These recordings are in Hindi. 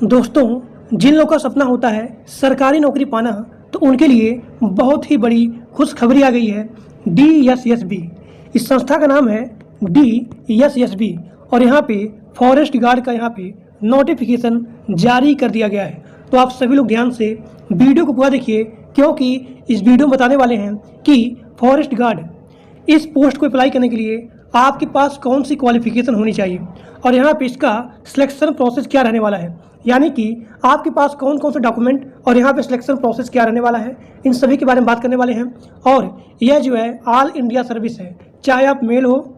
दोस्तों, जिन लोगों का सपना होता है सरकारी नौकरी पाना, तो उनके लिए बहुत ही बड़ी खुशखबरी आ गई है। DSSB, इस संस्था का नाम है DSSB और यहाँ पे फॉरेस्ट गार्ड का यहाँ पे नोटिफिकेशन जारी कर दिया गया है। तो आप सभी लोग ध्यान से वीडियो को पूरा देखिए, क्योंकि इस वीडियो में बताने वाले हैं कि फॉरेस्ट गार्ड इस पोस्ट को अप्लाई करने के लिए आपके पास कौन सी क्वालिफिकेशन होनी चाहिए और यहाँ पे इसका सिलेक्शन प्रोसेस क्या रहने वाला है, यानी कि आपके पास कौन कौन से डॉक्यूमेंट और यहाँ पे सिलेक्शन प्रोसेस क्या रहने वाला है, इन सभी के बारे में बात करने वाले हैं। और यह जो है ऑल इंडिया सर्विस है, चाहे आप मेल हो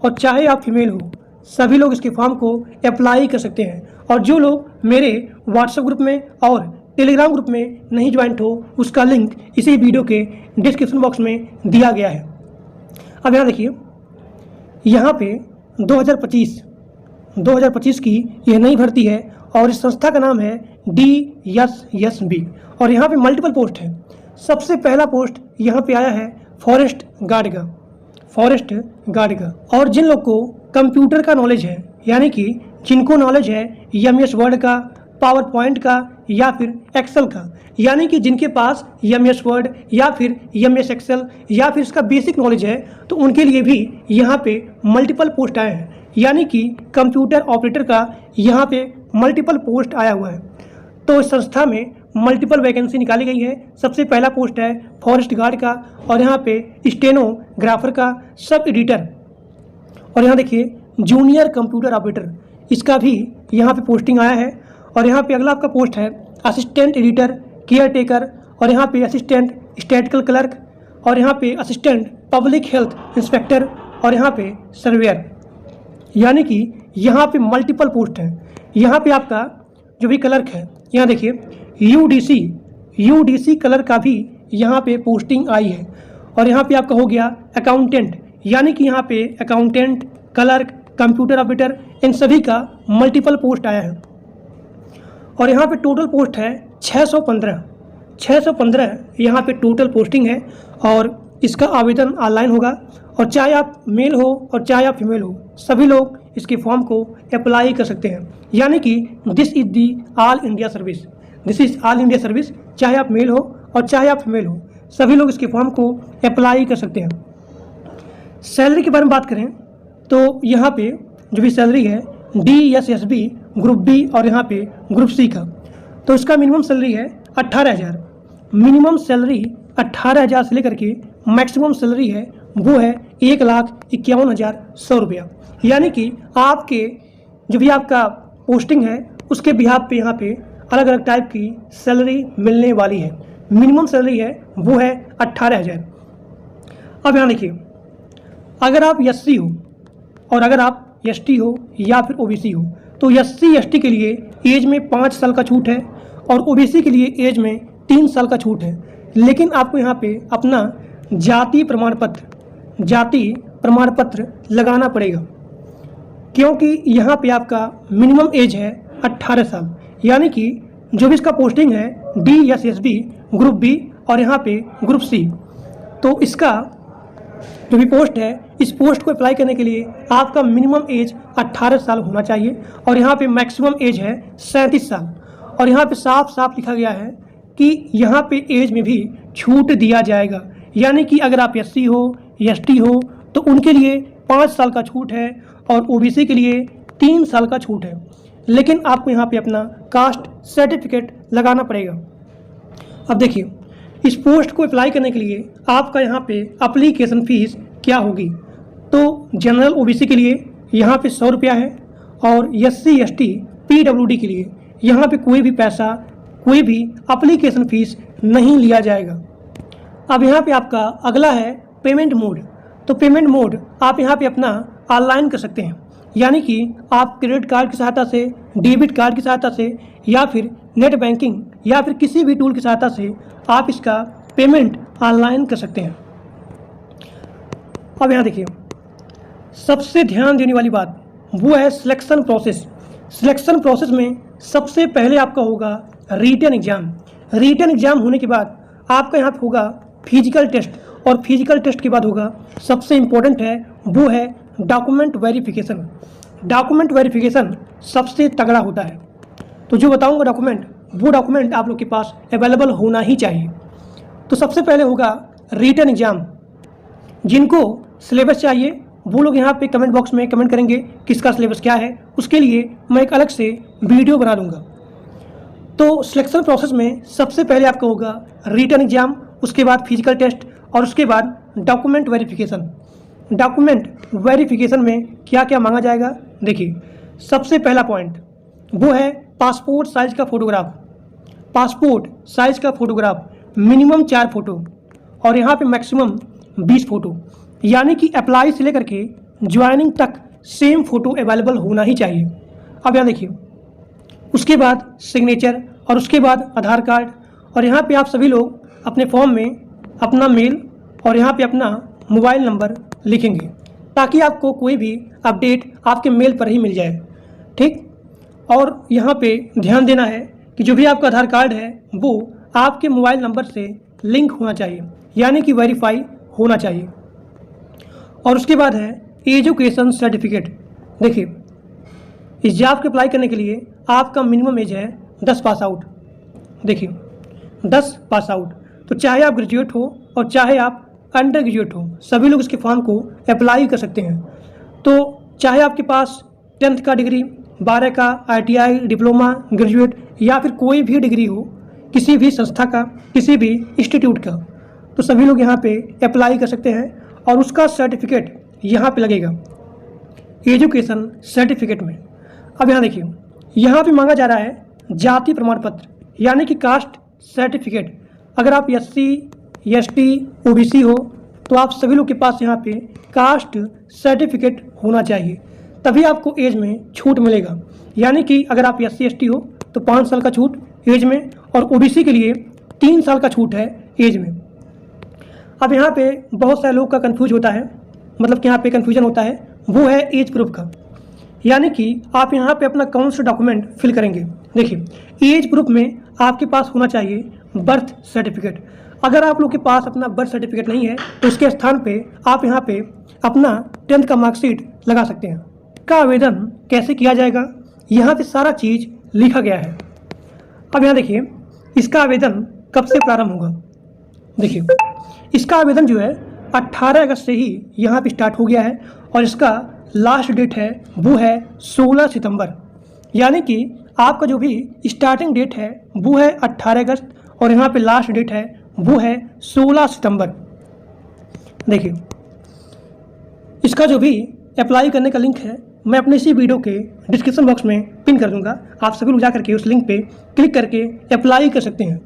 और चाहे आप फीमेल हो, सभी लोग इसके फॉर्म को अप्लाई कर सकते हैं। और जो लोग मेरे व्हाट्सएप ग्रुप में और टेलीग्राम ग्रुप में नहीं ज्वाइंट हो, उसका लिंक इसी वीडियो के डिस्क्रिप्शन बॉक्स में दिया गया है। अब यहाँ देखिए, यहाँ पे 2025 की यह नई भर्ती है और इस संस्था का नाम है DSSB और यहाँ पे मल्टीपल पोस्ट है। सबसे पहला पोस्ट यहाँ पे आया है फॉरेस्ट गार्ड का। और जिन लोग को कंप्यूटर का नॉलेज है, यानी कि जिनको नॉलेज है MS वर्ड का, पावर पॉइंट का या फिर एक्सेल का, यानी कि जिनके पास MS वर्ड या फिर MS एक्सेल या फिर इसका बेसिक नॉलेज है, तो उनके लिए भी यहाँ पे मल्टीपल पोस्ट आए हैं। यानी कि कंप्यूटर ऑपरेटर का यहाँ पे मल्टीपल पोस्ट आया हुआ है। तो इस संस्था में मल्टीपल वैकेंसी निकाली गई है। सबसे पहला पोस्ट है फॉरेस्ट गार्ड का और यहाँ पे स्टेनोग्राफर का, सब एडिटर और यहाँ देखिए जूनियर कंप्यूटर ऑपरेटर, इसका भी यहाँ पे पोस्टिंग आया है। और यहाँ पे अगला आपका पोस्ट है असिस्टेंट एडिटर, केयर टेकर और यहाँ पे असिस्टेंट स्टैटिकल क्लर्क और यहाँ पे असिस्टेंट पब्लिक हेल्थ इंस्पेक्टर और यहाँ पे सर्वेयर, यानी कि यहाँ पे मल्टीपल पोस्ट है। यहाँ पे आपका जो भी क्लर्क है, यहाँ देखिए UDC क्लर्क का भी यहाँ पे पोस्टिंग आई है। और यहाँ पे आपका हो गया अकाउंटेंट, यानी कि यहाँ पे अकाउंटेंट, क्लर्क, कंप्यूटर ऑपरेटर, इन सभी का मल्टीपल पोस्ट आया है। और यहाँ पे टोटल पोस्ट है 615 यहाँ पे टोटल पोस्टिंग है और इसका आवेदन ऑनलाइन होगा। और चाहे आप मेल हो और चाहे आप फीमेल हो, सभी लोग इसके फॉर्म को अप्लाई कर सकते हैं। यानी कि this is all India service, चाहे आप मेल हो और चाहे आप फीमेल हो, सभी लोग इसके फॉर्म को अप्लाई कर सकते हैं। सैलरी के बारे में बात करें तो यहाँ पे जो भी सैलरी है DSSB ग्रुप B और यहाँ पे ग्रुप C का, तो इसका मिनिमम सैलरी है 18,000। मिनिमम सैलरी 18,000 से लेकर के मैक्सिमम सैलरी है वो है 1,51,100 रुपया। यानी कि आपके जो भी आपका पोस्टिंग है उसके बिहाफ पे यहाँ पे अलग अलग टाइप की सैलरी मिलने वाली है। मिनिमम सैलरी है वो है 18,000। अब यहाँ देखिए, अगर आप SC हो और अगर आप ST हो या फिर OBC हो, तो SC ST के लिए एज में 5 साल का छूट है और OBC के लिए एज में 3 साल का छूट है। लेकिन आपको यहाँ पे अपना जाति प्रमाण पत्र लगाना पड़ेगा, क्योंकि यहाँ पे आपका मिनिमम एज है 18 साल। यानी कि जो भी इसका पोस्टिंग है DSSB ग्रुप B और यहाँ पे ग्रुप C, तो इसका जो भी पोस्ट है, इस पोस्ट को अप्लाई करने के लिए आपका मिनिमम एज 18 साल होना चाहिए और यहाँ पे मैक्सिमम एज है 37 साल। और यहाँ पे साफ साफ लिखा गया है कि यहाँ पे एज में भी छूट दिया जाएगा। यानी कि अगर आप SC हो, ST हो, तो उनके लिए 5 साल का छूट है और OBC के लिए 3 साल का छूट है। लेकिन आपको यहाँ पे अपना कास्ट सर्टिफिकेट लगाना पड़ेगा। अब देखिए, इस पोस्ट को अप्लाई करने के लिए आपका यहाँ पे एप्लीकेशन फ़ीस क्या होगी। तो जनरल OBC के लिए यहाँ पे 100 रुपया है और SC ST PWD के लिए यहाँ पे कोई भी पैसा, कोई भी एप्लीकेशन फ़ीस नहीं लिया जाएगा। अब यहाँ पे आपका अगला है पेमेंट मोड। तो पेमेंट मोड आप यहाँ पे अपना ऑनलाइन कर सकते हैं, यानी कि आप क्रेडिट कार्ड की सहायता से, डेबिट कार्ड की सहायता से या फिर नेट बैंकिंग या फिर किसी भी टूल की सहायता से आप इसका पेमेंट ऑनलाइन कर सकते हैं। अब यहाँ देखिए, सबसे ध्यान देने वाली बात वो है सिलेक्शन प्रोसेस। सिलेक्शन प्रोसेस में सबसे पहले आपका होगा रिटन एग्ज़ाम। रिटन एग्ज़ाम होने के बाद आपका यहाँ पे होगा फिजिकल टेस्ट और फिजिकल टेस्ट के बाद होगा, सबसे इम्पोर्टेंट है वो है डॉक्यूमेंट वेरिफिकेशन। डॉक्यूमेंट वेरिफिकेशन सबसे तगड़ा होता है। तो जो बताऊंगा डॉक्यूमेंट, वो डॉक्यूमेंट आप लोग के पास अवेलेबल होना ही चाहिए। तो सबसे पहले होगा रिटन एग्जाम। जिनको सिलेबस चाहिए वो लोग यहाँ पे कमेंट बॉक्स में कमेंट करेंगे किसका सिलेबस क्या है, उसके लिए मैं एक अलग से वीडियो बना दूंगा। तो सिलेक्शन प्रोसेस में सबसे पहले आपका होगा रिटन एग्जाम, उसके बाद फिजिकल टेस्ट और उसके बाद डॉक्यूमेंट वेरिफिकेशन। डॉक्यूमेंट वेरिफिकेशन में क्या क्या मांगा जाएगा, देखिए सबसे पहला पॉइंट वो है पासपोर्ट साइज का फोटोग्राफ। पासपोर्ट साइज का फोटोग्राफ मिनिमम 4 फोटो और यहाँ पे मैक्सिमम 20 फोटो, यानी कि अप्लाई से लेकर के ज्वाइनिंग तक सेम फोटो अवेलेबल होना ही चाहिए। अब यहाँ देखिए, उसके बाद सिग्नेचर और उसके बाद आधार कार्ड, और यहाँ पे आप सभी लोग अपने फॉर्म में अपना मेल और यहाँ पे अपना मोबाइल नंबर लिखेंगे ताकि आपको कोई भी अपडेट आपके मेल पर ही मिल जाए, ठीक। और यहाँ पे ध्यान देना है कि जो भी आपका आधार कार्ड है वो आपके मोबाइल नंबर से लिंक होना चाहिए, यानी कि वेरीफाई होना चाहिए। और उसके बाद है एजुकेशन सर्टिफिकेट। देखिए इस जॉब के अप्लाई करने के लिए आपका मिनिमम एज है 10 पास आउट। देखिए 10 पास आउट, तो चाहे आप ग्रेजुएट हो और चाहे आप अंडर ग्रेजुएट हो, सभी लोग इसके फॉर्म को अप्लाई कर सकते हैं। तो चाहे आपके पास 10th का डिग्री, 12 का ITI, डिप्लोमा, ग्रेजुएट या फिर कोई भी डिग्री हो किसी भी संस्था का, किसी भी इंस्टीट्यूट का, तो सभी लोग यहाँ पे अप्लाई कर सकते हैं और उसका सर्टिफिकेट यहाँ पे लगेगा एजुकेशन सर्टिफिकेट में। अब यहाँ देखिए, यहाँ पे मांगा जा रहा है जाति प्रमाण पत्र, यानी कि कास्ट सर्टिफिकेट। अगर आप SC, ST, OBC हो तो आप सभी लोग के पास यहाँ पे कास्ट सर्टिफिकेट होना चाहिए, तभी आपको एज में छूट मिलेगा। यानी कि अगर आप SC, ST हो तो 5 साल का छूट एज में, और OBC के लिए 3 साल का छूट है एज में। अब यहाँ पे बहुत सारे लोग का कंफ्यूज होता है, मतलब कि यहाँ पे कन्फ्यूजन होता है, वो है एज प्रूफ का। यानी कि आप यहाँ पे अपना कौन सा डॉक्यूमेंट फिल करेंगे। देखिए एज प्रूफ में आपके पास होना चाहिए बर्थ सर्टिफिकेट। अगर आप लोग के पास अपना बर्थ सर्टिफिकेट नहीं है तो उसके स्थान पे आप यहाँ पे अपना 10th का मार्कशीट लगा सकते हैं। का आवेदन कैसे किया जाएगा, यहाँ पे सारा चीज़ लिखा गया है। अब यहाँ देखिए इसका आवेदन कब से प्रारंभ होगा। देखिए इसका आवेदन जो है 18 अगस्त से ही यहाँ पे स्टार्ट हो गया है और इसका लास्ट डेट है वो है 16 सितंबर। यानी कि आपका जो भी स्टार्टिंग डेट है वो है 18 अगस्त और यहाँ पे लास्ट डेट है वो है 16 सितंबर। देखिए इसका जो भी अप्लाई करने का लिंक है मैं अपने इसी वीडियो के डिस्क्रिप्शन बॉक्स में पिन कर दूंगा, आप सभी लोग जा करके उस लिंक पे क्लिक करके अप्लाई कर सकते हैं।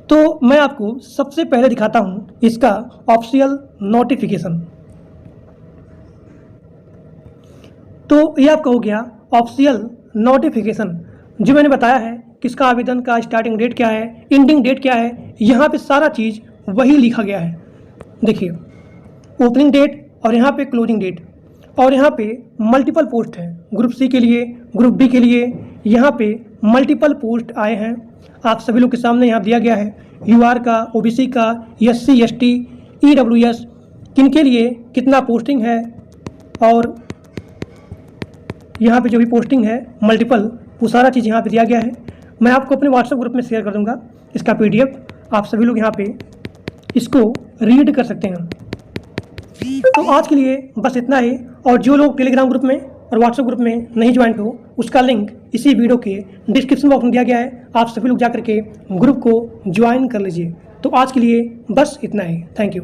तो मैं आपको सबसे पहले दिखाता हूँ इसका ऑफिशियल नोटिफिकेशन। तो ये आपका हो गया ऑफिशियल नोटिफिकेशन, जो मैंने बताया है किसका आवेदन का स्टार्टिंग डेट क्या है, एंडिंग डेट क्या है, यहाँ पे सारा चीज़ वही लिखा गया है। देखिए ओपनिंग डेट और यहाँ पे क्लोजिंग डेट, और यहाँ पे मल्टीपल पोस्ट हैं, ग्रुप सी के लिए, ग्रुप बी के लिए, यहाँ पे मल्टीपल पोस्ट आए हैं। आप सभी लोग के सामने यहाँ दिया गया है UR का, OBC का, SC, ST, EWS किन के लिए कितना पोस्टिंग है, और यहाँ पे जो भी पोस्टिंग है मल्टीपल, वो सारा चीज़ यहाँ पे दिया गया है। मैं आपको अपने व्हाट्सएप ग्रुप में शेयर कर दूँगा इसका PDF, आप सभी लोग यहाँ पे इसको रीड कर सकते हैं। तो आज के लिए बस इतना ही, और जो लोग टेलीग्राम ग्रुप में और व्हाट्सएप ग्रुप में नहीं ज्वाइन हो उसका लिंक इसी वीडियो के डिस्क्रिप्शन बॉक्स में दिया गया है, आप सभी लोग जा करके ग्रुप को ज्वाइन कर लीजिए। तो आज के लिए बस इतना ही, थैंक यू।